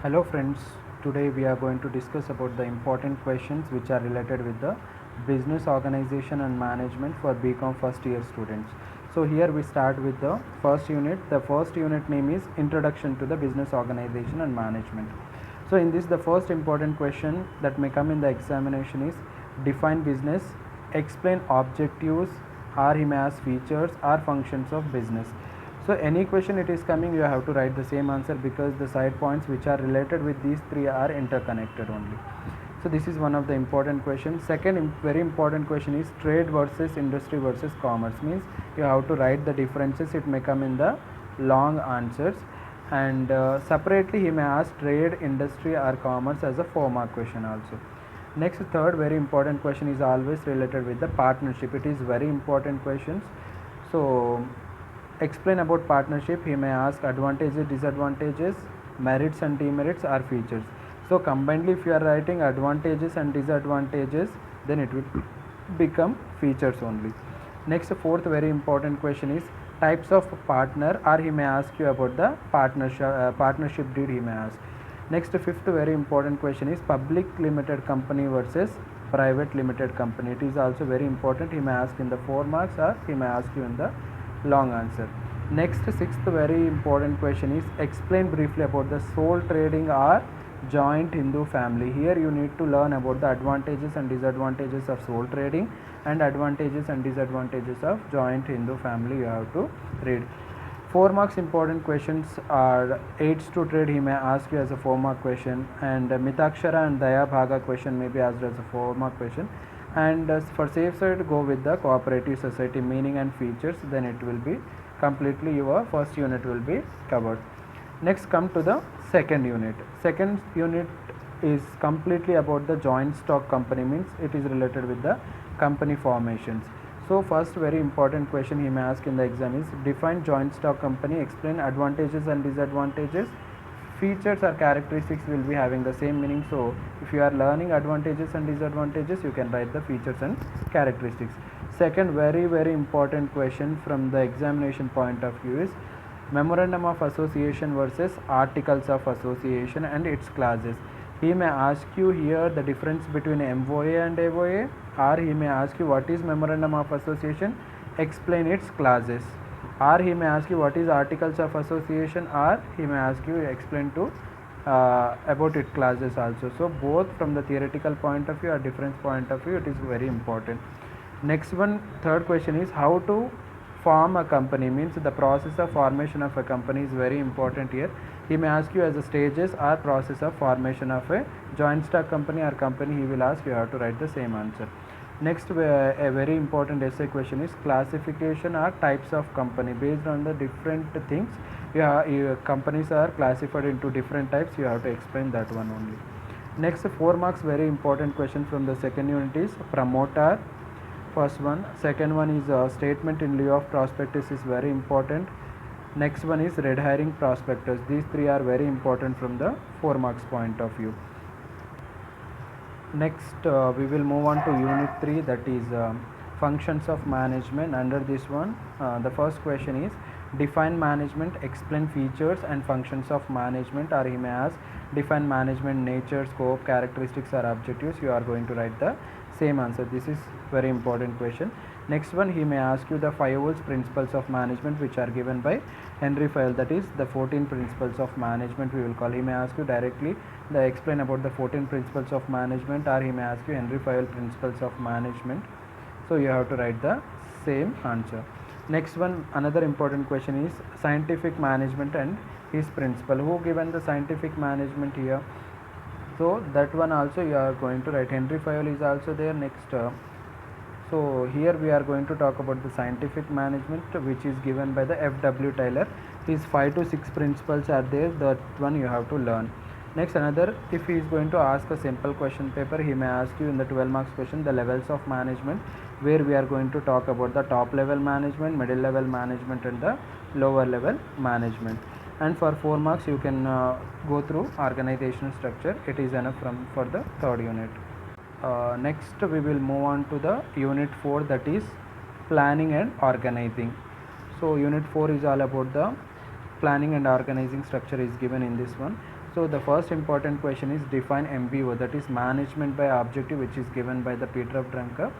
Hello friends, today we are going to discuss about the important questions which are related with the business organization and management for BCom first year students. So here we start with the first unit. The first unit name is Introduction to the Business Organization and Management. So in this the first important question that may come in the examination is define business, explain objectives or he may ask features or functions of business. So any question it is coming, you have to write the same answer because the side points which are related with these three are interconnected only. So this is one of the important questions. Second very important question is trade versus industry versus commerce, means you have to write the differences. It may come in the long answers, and separately he may ask trade, industry or commerce as a 4-mark question also. Next, third very important question is always related with the partnership. It is very important questions. So explain about partnership. He may ask advantages, disadvantages, merits and demerits or features. So combinedly if you are writing advantages and disadvantages, then it will become features only. Next, fourth very important question is types of partner, or he may ask you about the partnership deed he may ask. Next, fifth very important question is public limited company versus private limited company. It is also very important. He may ask in the 4 marks or he may ask you in the long answer. Next, sixth very important question is explain briefly about the sole trading or joint Hindu family. Here you need to learn about the advantages and disadvantages of sole trading and advantages and disadvantages of joint Hindu family. You have to read. 4 marks important questions are aids to trade. He may ask you as a 4-mark question, and Mitakshara and Daya Bhaga question may be asked as a 4-mark question. And for safe side, go with the cooperative society meaning and features, then it will be completely your first unit will be covered. Next, come to the second unit. Second unit is completely about the joint stock company, means it is related with the company formations. So first very important question he may ask in the exam is define joint stock company, explain advantages and disadvantages. Features or characteristics will be having the same meaning. So if you are learning advantages and disadvantages, you can write the features and characteristics. Second very important question from the examination point of view is memorandum of association versus articles of association and its clauses. He may ask you here the difference between MOA and AOA, or he may ask you what is memorandum of association, explain its clauses, or he may ask you what is articles of association, or he may ask you explain to about its clauses also. So both from the theoretical point of view or difference point of view, it is very important. Next one, third question is how to form a company, means the process of formation of a company is very important here. He may ask you as a stages or process of formation of a joint stock company or company. He will ask you have to write the same answer. Next, a very important essay question is classification or types of company. Based on the different things, your companies are classified into different types. You have to explain that one only. Next, 4 marks very important question from the second unit is promoter. First one. Second one is statement in lieu of prospectus is very important. Next one is red herring prospectus. These three are very important from the 4 marks point of view. Next, we will move on to unit 3, that is functions of management. Under this one, the first question is define management, explain features and functions of management, or he may ask define management nature, scope, characteristics or objectives. You are going to write the same answer. This is very important question. Next one, he may ask you the 5 O's principles of management which are given by Henry Fayol, that is the 14 principles of management we will call. He may ask you directly the explain about the 14 principles of management, or he may ask you Henry Fayol principles of management. So you have to write the same answer. Next one, another important question is scientific management and his principle. Who given the scientific management here? So that one also you are going to write. Henry Fayol is also there. Next, so here we are going to talk about the scientific management which is given by the F.W. Taylor. His 5 to 6 principles are there. That one you have to learn. Next, another, if he is going to ask a simple question paper, he may ask you in the 12 marks question the levels of management, where we are going to talk about the top level management, middle level management and the lower level management. And for 4 marks you can go through organizational structure. It is enough for the third unit. Next we will move on to the unit 4, that is planning and organizing. So unit 4 is all about the planning and organizing structure is given in this one. So the first important question is define MBO, that is management by objective, which is given by the Peter of Drunker.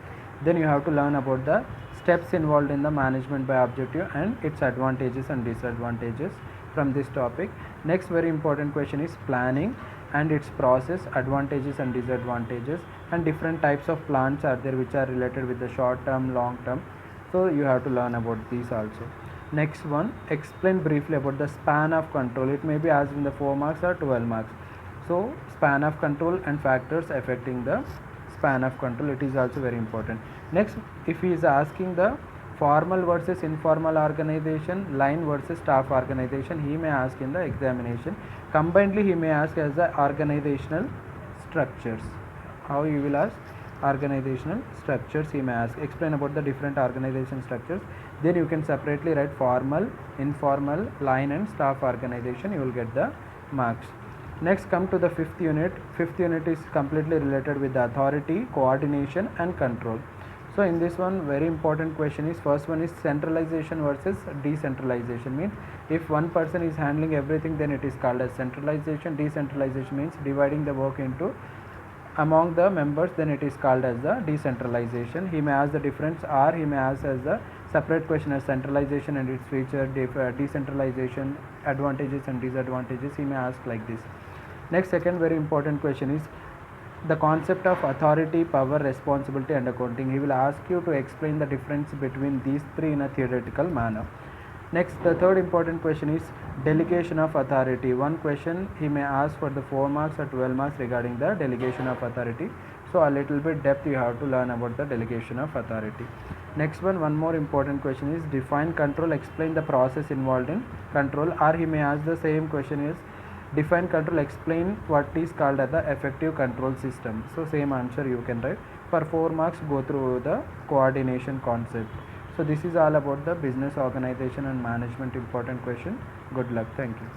Then you have to learn about the steps involved in the management by objective and its advantages and disadvantages from this topic. Next very important question is planning and its process, advantages and disadvantages, and different types of plans are there which are related with the short term, long term. So you have to learn about these also. Next one, explain briefly about the span of control. It may be asked in the 4 marks or 12 marks. So span of control and factors affecting the span of control, it is also very important. Next, if he is asking the formal versus informal organization, line versus staff organization, he may ask in the examination. Combinedly he may ask as the organizational structures. How you will ask? Organizational structures he may ask. Explain about the different organization structures. Then you can separately write formal, informal, line and staff organization. You will get the marks. Next, come to the fifth unit. Fifth unit is completely related with the authority, coordination and control. So in this one, very important question is, first one is centralization versus decentralization. Means if one person is handling everything, then it is called as centralization. Decentralization means dividing the work into among the members, then it is called as the decentralization. He may ask the difference, or he may ask as the separate question as centralization and its feature, decentralization, advantages and disadvantages. He may ask like this. Next, second very important question is the concept of authority, power, responsibility and accounting. He will ask you to explain the difference between these three in a theoretical manner. Next, the third important question is delegation of authority. One question he may ask for the 4 marks or 12 marks regarding the delegation of authority. So a little bit depth you have to learn about the delegation of authority. Next one more important question is define control, explain the process involved in control, or he may ask the same question is define control, explain what is called as the effective control system. So same answer you can write. For 4 marks, go through the coordination concept. So this is all about the business organization and management important question. Good luck. Thank you.